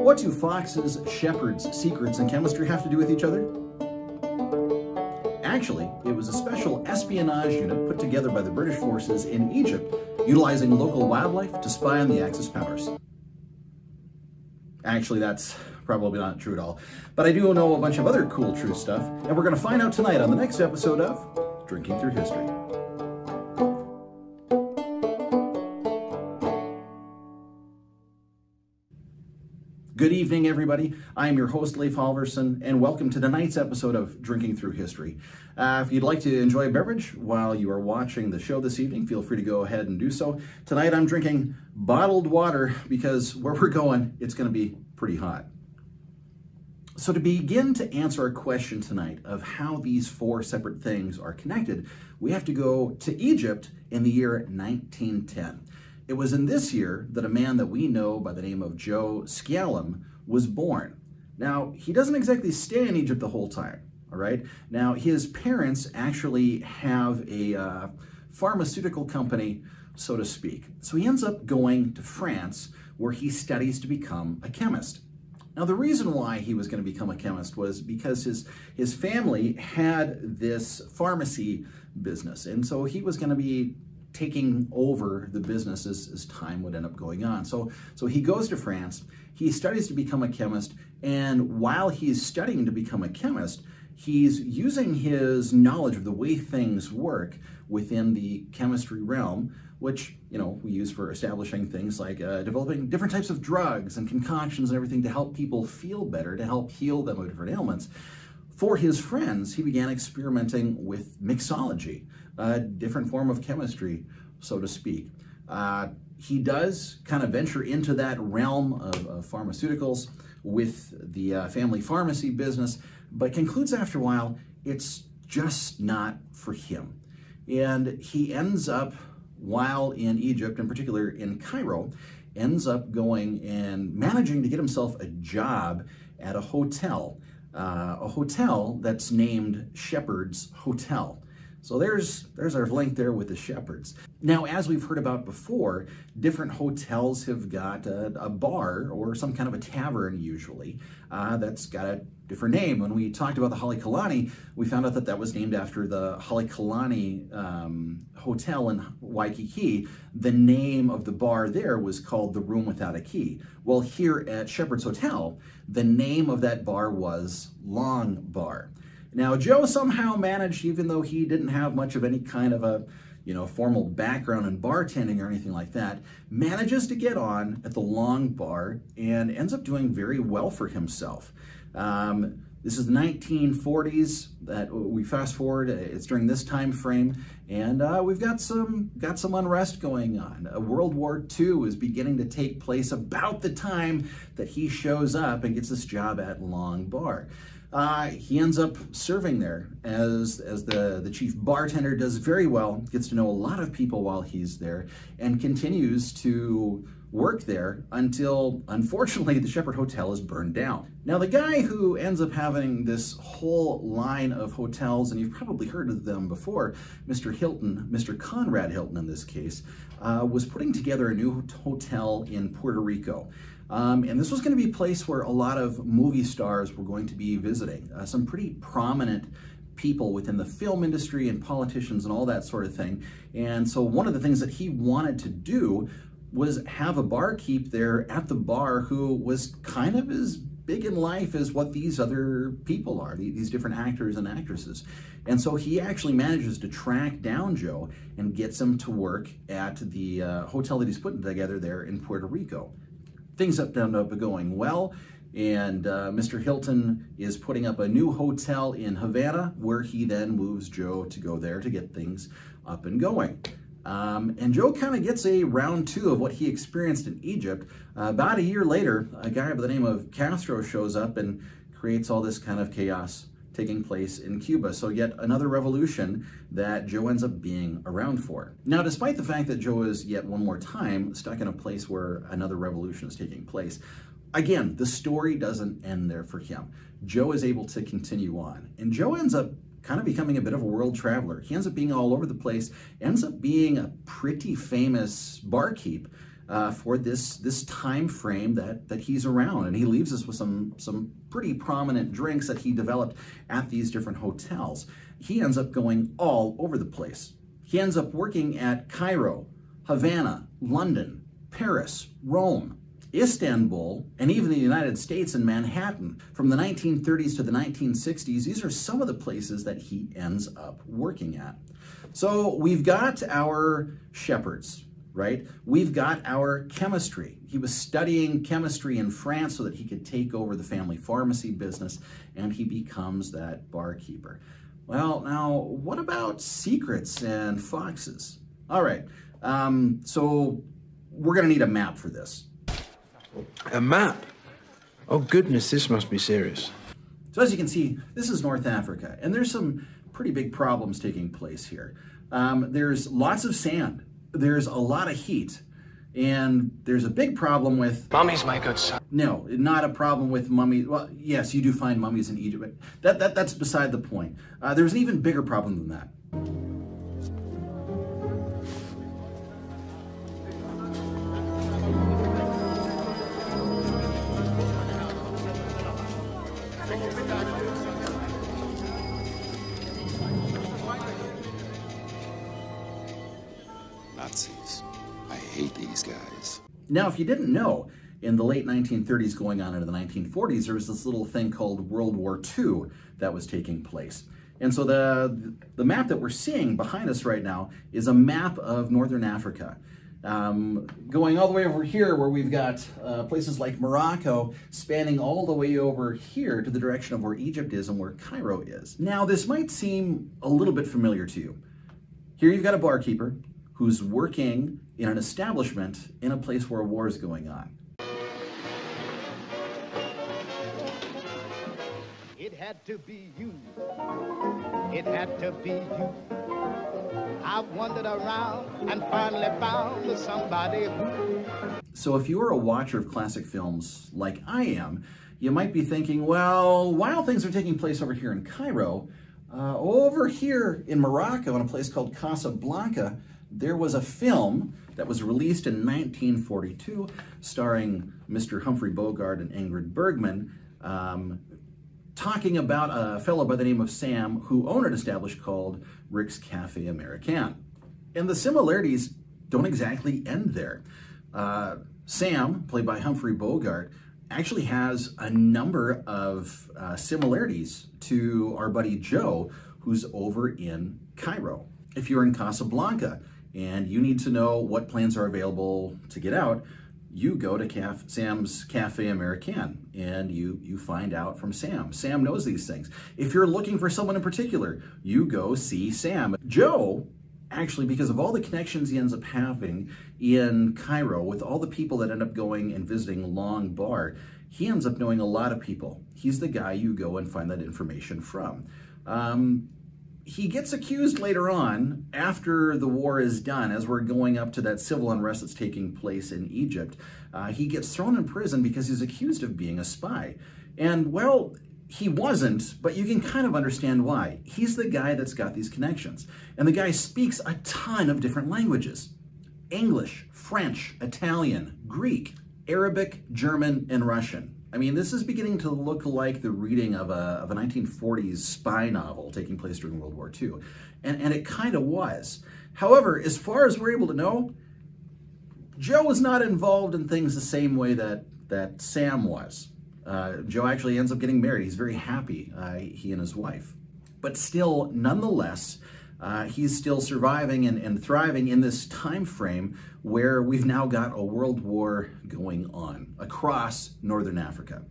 what do foxes, shepherds, secrets, and chemistry have to do with each other? Actually, it was a special espionage unit put together by the British forces in Egypt, utilizing local wildlife to spy on the Axis powers. Actually, that's probably not true at all, but I do know a bunch of other cool true stuff, and we're going to find out tonight on the next episode of Drinking Through History. Good evening, everybody. I am your host, Leif Halverson, and welcome to tonight's episode of Drinking Through History. If you'd like to enjoy a beverage while you are watching the show this evening, feel free to go ahead and do so. Tonight I'm drinking bottled water because where we're going, it's going to be pretty hot. So to begin to answer our question tonight of how these four separate things are connected, we have to go to Egypt in the year 1910. It was in this year that a man that we know by the name of Joe Scialom was born. Now, he doesn't exactly stay in Egypt the whole time, all right? Now, his parents actually have a pharmaceutical company, so to speak. So he ends up going to France, where he studies to become a chemist. Now, the reason why he was going to become a chemist was because his family had this pharmacy business, and so he was going to be taking over the business as time would end up going on. So he goes to France, he studies to become a chemist, and while he's studying to become a chemist, he's using his knowledge of the way things work within the chemistry realm, which, you know, we use for establishing things like developing different types of drugs and concoctions and everything to help people feel better, to help heal them of different ailments. For his friends, he began experimenting with mixology, a different form of chemistry, so to speak. He does kind of venture into that realm of pharmaceuticals with the family pharmacy business, but concludes after a while, it's just not for him. And he ends up, while in Egypt, in particular in Cairo, ends up going and managing to get himself a job at a hotel that's named Shepheards Hotel. So there's our link there with the Shepheards. Now, as we've heard about before, different hotels have got a bar or some kind of a tavern usually that's got a different name. When we talked about the Halekulani, we found out that that was named after the Halekulani Hotel in Waikiki. The name of the bar there was called the Room Without a Key. Well, here at Shepheards Hotel, the name of that bar was Long Bar. Now, Joe somehow managed, even though he didn't have much of any kind of a, formal background in bartending or anything like that, manages to get on at the Long Bar and ends up doing very well for himself. This is the 1940s that we fast forward. It's during this time frame, and we've got some unrest going on. World War II is beginning to take place about the time that he shows up and gets this job at Long Bar. He ends up serving there as the chief bartender, does very well, gets to know a lot of people while he's there, and continues to work there until, unfortunately, the Shepheard Hotel is burned down. Now, the guy who ends up having this whole line of hotels, and you've probably heard of them before, Mr. Hilton, Mr. Conrad Hilton in this case, was putting together a new hotel in Puerto Rico. And this was going to be a place where a lot of movie stars were going to be visiting. Some pretty prominent people within the film industry and politicians and all that sort of thing. And so one of the things that he wanted to do was have a barkeep there at the bar who was kind of as big in life as what these other people are, these different actors and actresses. And so he actually manages to track down Joe and gets him to work at the hotel that he's putting together there in Puerto Rico. Things end up going well, and Mr. Hilton is putting up a new hotel in Havana, where he then moves Joe to go there to get things up and going. And Joe kind of gets a round two of what he experienced in Egypt. About a year later, a guy by the name of Castro shows up and creates all this kind of chaos taking place in Cuba. So yet another revolution that Joe ends up being around for. Now, despite the fact that Joe is yet one more time stuck in a place where another revolution is taking place, again, the story doesn't end there for him. Joe is able to continue on, and Joe ends up kind of becoming a bit of a world traveler. He ends up being all over the place, ends up being a pretty famous barkeep for this time frame that he's around. And he leaves us with some pretty prominent drinks that he developed at these different hotels. He ends up going all over the place. He ends up working at Cairo, Havana, London, Paris, Rome, Istanbul, and even the United States in Manhattan. From the 1930s to the 1960s, these are some of the places that he ends up working at. So we've got our Shepheards, right? We've got our chemistry. He was studying chemistry in France so that he could take over the family pharmacy business, and he becomes that barkeeper. Well, now, what about secrets and foxes? All right, so we're gonna need a map for this. A map? Oh goodness, this must be serious. So as you can see, this is North Africa, and there's some pretty big problems taking place here. There's lots of sand, there's a lot of heat, and there's a big problem with... Mummies, my good son. No, not a problem with mummies. Well, yes, you do find mummies in Egypt, but that's beside the point. There's an even bigger problem than that. Nazis. I hate these guys. Now, if you didn't know, in the late 1930s going on into the 1940s, there was this little thing called World War II that was taking place. And so the map that we're seeing behind us right now is a map of Northern Africa. Going all the way over here where we've got places like Morocco spanning all the way over here to the direction of where Egypt is and where Cairo is. Now, this might seem a little bit familiar to you. Here you've got a barkeeper who's working in an establishment in a place where a war is going on. It had to be you. It had to be you. I wandered around and finally found somebody who... So if you're a watcher of classic films like I am, you might be thinking, well, while things are taking place over here in Cairo, over here in Morocco in a place called Casablanca, there was a film that was released in 1942 starring Mr. Humphrey Bogart and Ingrid Bergman, talking about a fellow by the name of Sam who owned an establishment called Rick's Cafe Americain. And the similarities don't exactly end there. Sam, played by Humphrey Bogart, actually has a number of similarities to our buddy Joe, who's over in Cairo. If you're in Casablanca and you need to know what planes are available to get out, you go to Sam's Cafe Americain and you find out from Sam. Sam knows these things. If you're looking for someone in particular, you go see Sam. Joe, actually, because of all the connections he ends up having in Cairo with all the people that end up going and visiting Long Bar, he ends up knowing a lot of people. He's the guy you go and find that information from. He gets accused later on, after the war is done, as we're going up to that civil unrest that's taking place in Egypt. He gets thrown in prison because he's accused of being a spy. And, well, he wasn't, but you can kind of understand why. He's the guy that's got these connections. And the guy speaks a ton of different languages. English, French, Italian, Greek, Arabic, German, and Russian. I mean, this is beginning to look like the reading of a 1940s spy novel taking place during World War II. And it kind of was. However, as far as we're able to know, Joe was not involved in things the same way that Sam was. Joe actually ends up getting married. He's very happy, he and his wife. But still, nonetheless, he's still surviving and thriving in this time frame where we've now got a world war going on across Northern Africa.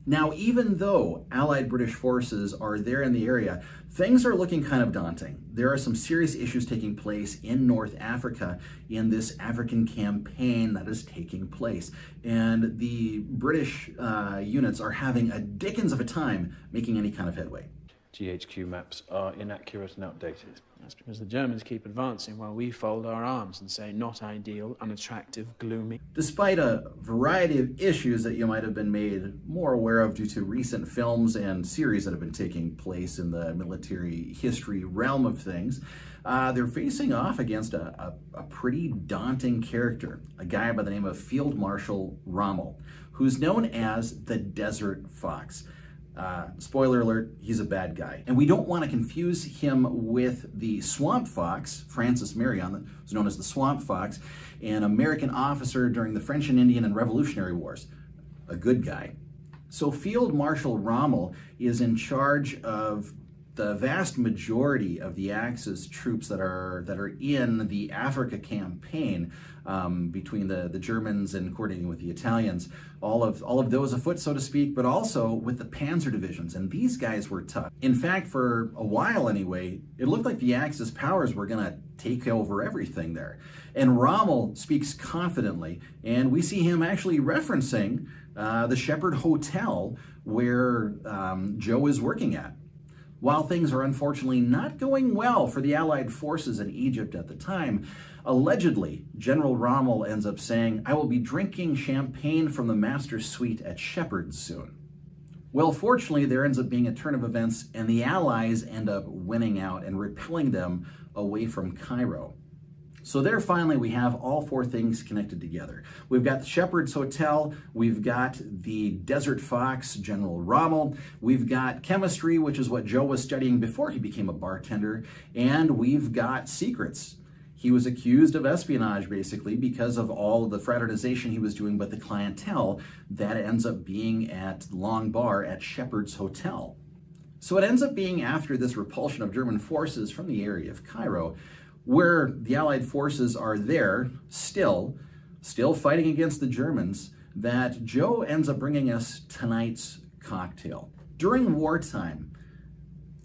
Now, even though Allied British forces are there in the area, things are looking kind of daunting. There are some serious issues taking place in North Africa in this African campaign that is taking place. And the British units are having a dickens of a time making any kind of headway. GHQ maps are inaccurate and outdated. That's because the Germans keep advancing while we fold our arms and say not ideal, unattractive, gloomy. Despite a variety of issues that you might have been made more aware of due to recent films and series that have been taking place in the military history realm of things, they're facing off against a pretty daunting character, a guy by the name of Field Marshal Rommel, who's known as the Desert Fox. Spoiler alert, he's a bad guy. And we don't want to confuse him with the Swamp Fox, Francis Marion, who's known as the Swamp Fox, an American officer during the French and Indian and Revolutionary Wars. A good guy. So Field Marshal Rommel is in charge of the vast majority of the Axis troops that are in the Africa campaign between the Germans and coordinating with the Italians, all of those afoot, so to speak, but also with the Panzer divisions, and these guys were tough. In fact, for a while anyway, it looked like the Axis powers were going to take over everything there. And Rommel speaks confidently, and we see him actually referencing the Shepherd Hotel where Joe is working at. While things are unfortunately not going well for the Allied forces in Egypt at the time, allegedly, General Rommel ends up saying, "I will be drinking champagne from the master's suite at Shepheards soon." Well, fortunately, there ends up being a turn of events, and the Allies end up winning out and repelling them away from Cairo. So there finally we have all four things connected together. We've got the Shepheards Hotel, we've got the Desert Fox, General Rommel, we've got chemistry, which is what Joe was studying before he became a bartender, and we've got secrets. He was accused of espionage, basically, because of all of the fraternization he was doing with the clientele that ends up being at Long Bar at Shepheards Hotel. So it ends up being after this repulsion of German forces from the area of Cairo, where the Allied forces are there, still fighting against the Germans, that Joe ends up bringing us tonight's cocktail. During wartime,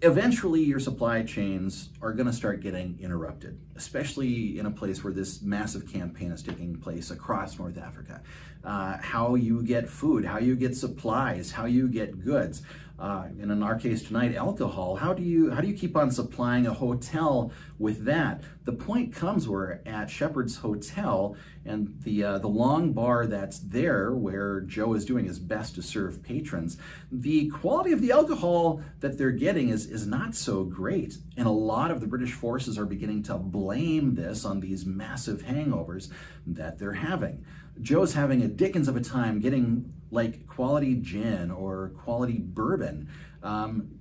eventually your supply chains are going to start getting interrupted, especially in a place where this massive campaign is taking place across North Africa. How you get food, how you get supplies, how you get goods. And in our case tonight, alcohol. How do you keep on supplying a hotel with that? The point comes where at Shepheards Hotel and the Long Bar that's there where Joe is doing his best to serve patrons, the quality of the alcohol that they're getting is not so great. And a lot of the British forces are beginning to blame this on these massive hangovers that they're having. Joe's having a dickens of a time getting like quality gin or quality bourbon,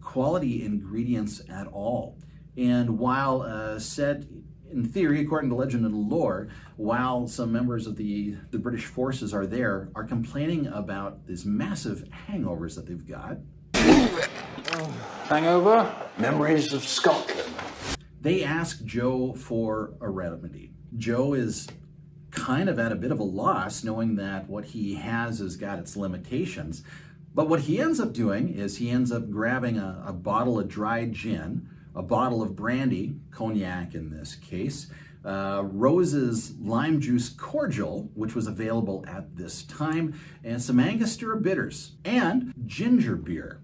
quality ingredients at all. And while set in theory, according to legend and lore, while some members of the British forces are there, are complaining about these massive hangovers that they've got. Hangover? Memories of Scotland. They ask Joe for a remedy. Joe is kind of at a bit of a loss, knowing that what he has got its limitations. But what he ends up doing is he ends up grabbing a bottle of dried gin, a bottle of brandy, cognac in this case, Rose's lime juice cordial, which was available at this time, and some Angostura Bitters, and ginger beer.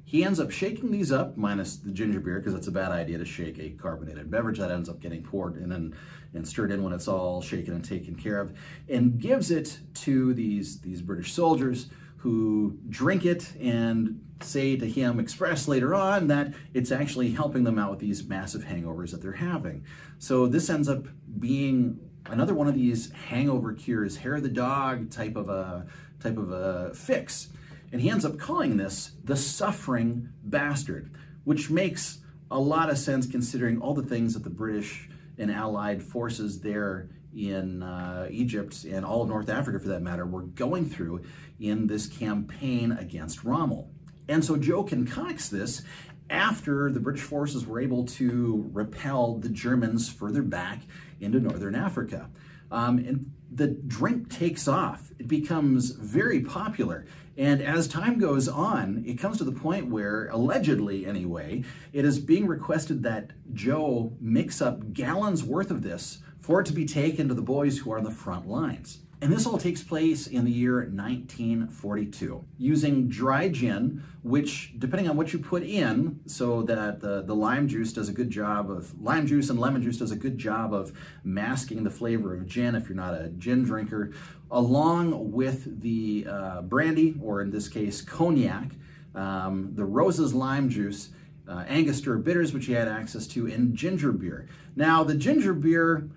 He ends up shaking these up, minus the ginger beer, because it's a bad idea to shake a carbonated beverage that ends up getting poured in and stirred in when it's all shaken and taken care of, and gives it to these British soldiers who drink it and say to him, express later on, that it's actually helping them out with these massive hangovers that they're having. So this ends up being another one of these hangover cures, hair of the dog type of a fix. And he ends up calling this the suffering bastard, which makes a lot of sense considering all the things that the British and Allied forces there in Egypt and all of North Africa, for that matter, were going through in this campaign against Rommel. And so Joe concocts this after the British forces were able to repel the Germans further back into Northern Africa. And the drink takes off. It becomes very popular. And as time goes on, it comes to the point where, allegedly anyway, it is being requested that Joe mix up gallons worth of this for it to be taken to the boys who are on the front lines. And this all takes place in the year 1942, using dry gin, which, depending on what you put in, so that the lime juice does a good job of, lime juice and lemon juice does a good job of masking the flavor of gin if you're not a gin drinker, along with the brandy, or in this case, cognac, the Rose's lime juice, Angostura Bitters, which he had access to, and ginger beer. Now, the ginger beer,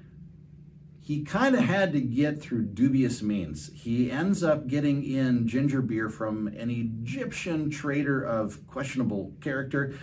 he kind of had to get through dubious means. He ends up getting in ginger beer from an Egyptian trader of questionable character,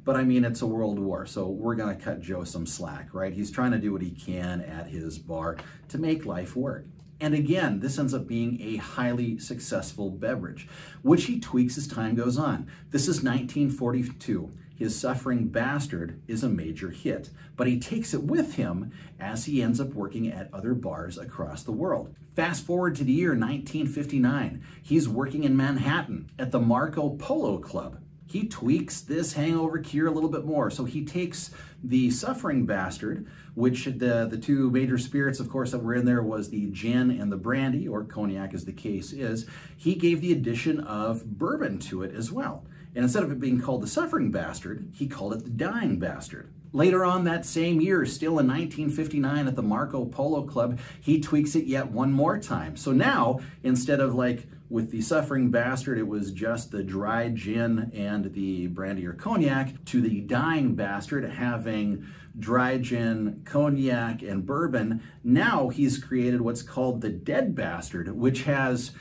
but I mean, it's a world war, so we're gonna cut Joe some slack, right? He's trying to do what he can at his bar to make life work. And again, this ends up being a highly successful beverage, which he tweaks as time goes on. This is 1942. His Suffering Bastard is a major hit, but he takes it with him as he ends up working at other bars across the world. Fast forward to the year 1959. He's working in Manhattan at the Marco Polo Club. He tweaks this hangover cure a little bit more. So he takes the Suffering Bastard, which the two major spirits, of course, that were in there was the gin and the brandy, or cognac as the case is. He gave the addition of bourbon to it as well. And instead of it being called the Suffering Bastard, he called it the Dying Bastard. Later on that same year, still in 1959 at the Marco Polo Club, he tweaks it yet one more time. So now, instead of like with the Suffering Bastard, it was just the dry gin and the brandy or cognac, to the Dying Bastard having dry gin, cognac, and bourbon. Now he's created what's called the Dead Bastard, which has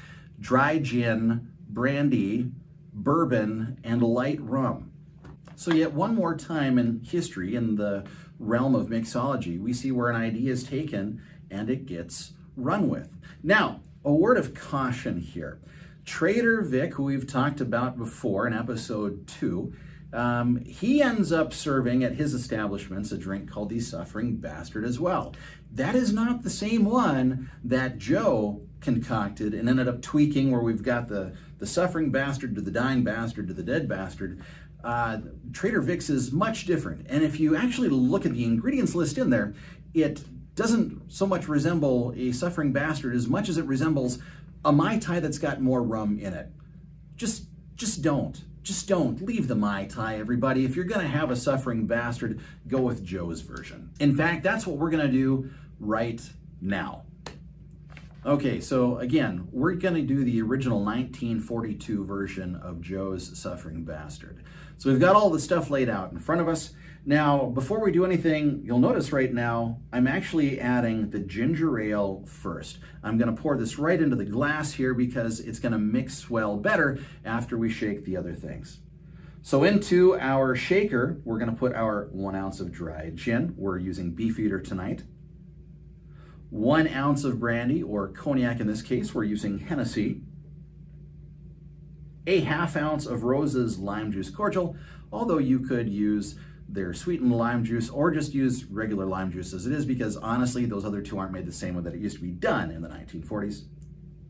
dry gin, brandy, bourbon, and light rum. So yet one more time in history, in the realm of mixology, we see where an idea is taken and it gets run with. Now, a word of caution here. Trader Vic, who we've talked about before in episode 2, he ends up serving at his establishments a drink called the Suffering Bastard as well. That is not the same one that Joe concocted and ended up tweaking, where we've got the Suffering Bastard to the Dying Bastard to the Dead Bastard. Trader Vic's is much different. And if you actually look at the ingredients list in there, it doesn't so much resemble a Suffering Bastard as much as it resembles a Mai Tai that's got more rum in it. Just don't. Just don't. Leave the Mai Tai, everybody. If you're gonna have a Suffering Bastard, go with Joe's version. In fact, that's what we're gonna do right now. Okay, so again, we're gonna do the original 1942 version of Joe's Suffering Bastard. So we've got all the stuff laid out in front of us. Now, before we do anything, you'll notice right now, I'm actually adding the ginger ale first. I'm gonna pour this right into the glass here because it's gonna mix well better after we shake the other things. So into our shaker, we're gonna put our 1 ounce of dry gin. We're using Beefeater tonight. 1 ounce of brandy, or cognac in this case, we're using Hennessy. A 1/2 ounce of Rose's lime juice cordial, although you could use their sweetened lime juice or just use regular lime juice as it is, because honestly, those other two aren't made the same way that it used to be done in the 1940s.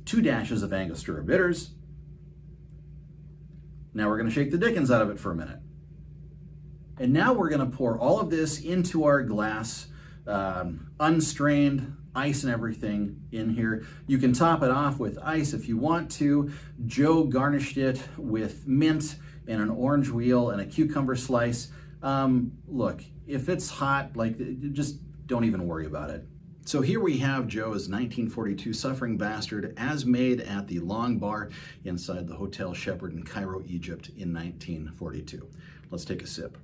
2 dashes of Angostura Bitters. Now we're gonna shake the dickens out of it for a minute. And now we're gonna pour all of this into our glass, unstrained, ice and everything in here. You can top it off with ice if you want to. Joe garnished it with mint and an orange wheel and a cucumber slice. Look, if it's hot, like, just don't even worry about it. So here we have Joe's 1942 Suffering Bastard as made at the Long Bar inside the Hotel Shepherd in Cairo, Egypt in 1942. Let's take a sip.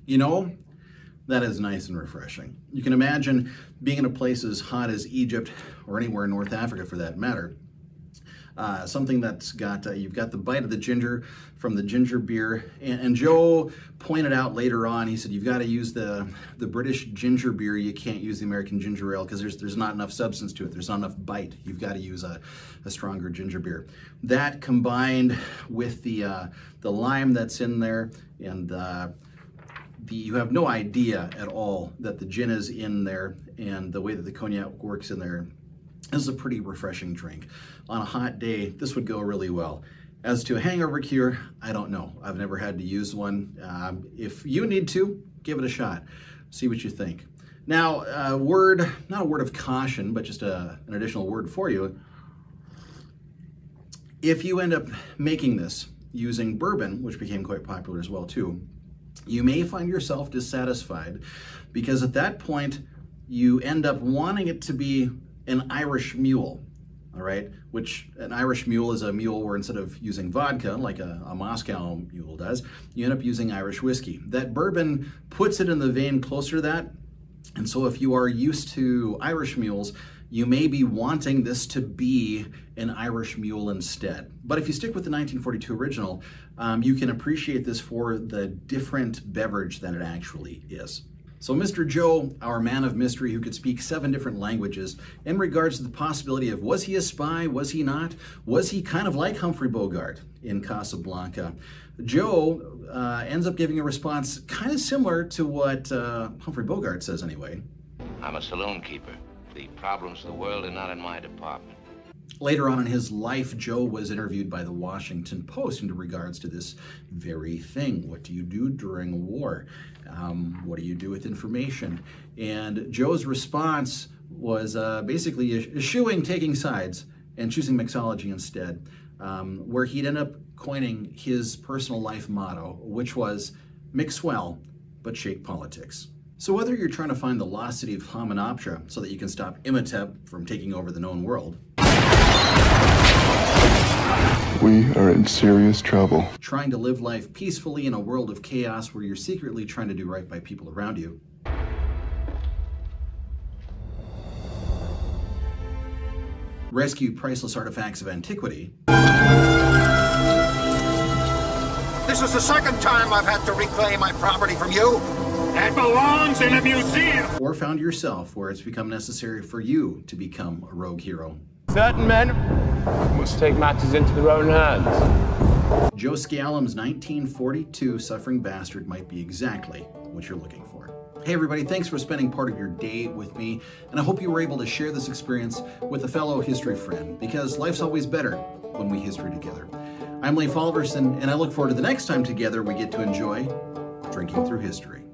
You know, that is nice and refreshing. You can imagine being in a place as hot as Egypt, or anywhere in North Africa for that matter, something that's got, you've got the bite of the ginger from the ginger beer. And Joe pointed out later on, he said, you've got to use the British ginger beer. You can't use the American ginger ale because there's not enough substance to it. There's not enough bite. You've got to use a stronger ginger beer. That combined with the lime that's in there, and you have no idea at all that the gin is in there, and the way that the cognac works in there. This is a pretty refreshing drink. On a hot day, this would go really well. As to a hangover cure, I don't know. I've never had to use one. If you need to, give it a shot. See what you think. Now, not a word of caution, but just an additional word for you. If you end up making this using bourbon, which became quite popular as well too, you may find yourself dissatisfied because at that point you end up wanting it to be an Irish mule, all right? Which an Irish mule is a mule where instead of using vodka, like a Moscow mule does, you end up using Irish whiskey. That bourbon puts it in the vein closer to that. And so if you are used to Irish mules, you may be wanting this to be an Irish mule instead. But if you stick with the 1942 original, you can appreciate this for the different beverage that it actually is. So Mr. Joe, our man of mystery who could speak 7 different languages, in regards to the possibility of was he a spy, was he not? Was he kind of like Humphrey Bogart in Casablanca? Joe ends up giving a response kind of similar to what Humphrey Bogart says anyway. I'm a saloon keeper. The problems of the world are not in my department. Later on in his life, Joe was interviewed by the Washington Post in regards to this very thing. What do you do during a war? What do you do with information? And Joe's response was basically eschewing taking sides and choosing mixology instead, where he'd end up coining his personal life motto, which was mix well, but shake politics. So whether you're trying to find the lost city of Hamunaptra so that you can stop Imhotep from taking over the known world, we are in serious trouble. Trying to live life peacefully in a world of chaos where you're secretly trying to do right by people around you, rescue priceless artifacts of antiquity, This is the second time I've had to reclaim my property from you. It belongs in a museum. or found yourself where it's become necessary for you to become a rogue hero. Certain men must take matters into their own hands. Joe Scialom's 1942 Suffering Bastard might be exactly what you're looking for. Hey everybody, thanks for spending part of your day with me, and I hope you were able to share this experience with a fellow history friend, because life's always better when we history together. I'm Leif Halverson, and I look forward to the next time together we get to enjoy drinking through history.